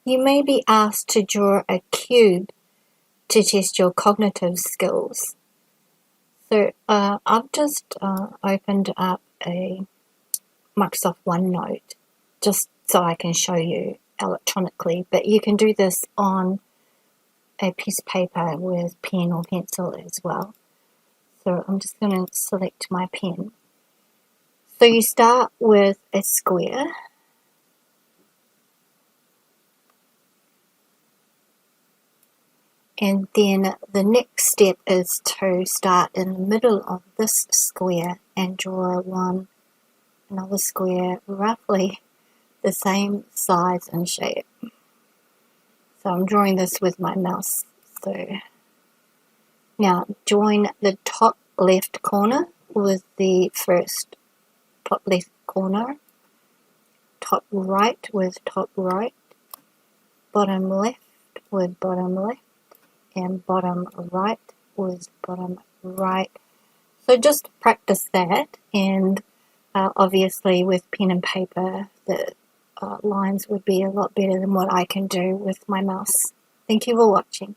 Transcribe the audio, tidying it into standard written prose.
You may be asked to draw a cube to test your cognitive skills. So I've just opened up a Microsoft OneNote just so I can show you electronically, but you can do this on a piece of paper with pen or pencil as well. So I'm just going to select my pen. So you start with a square. And then the next step is to start in the middle of this square and draw another square roughly the same size and shape. So I'm drawing this with my mouse. So now join the top left corner with the first top left corner, top right with top right, bottom left with bottom left, and bottom right with bottom right. So just practice that, and obviously with pen and paper the lines would be a lot better than what I can do with my mouse. Thank you for watching.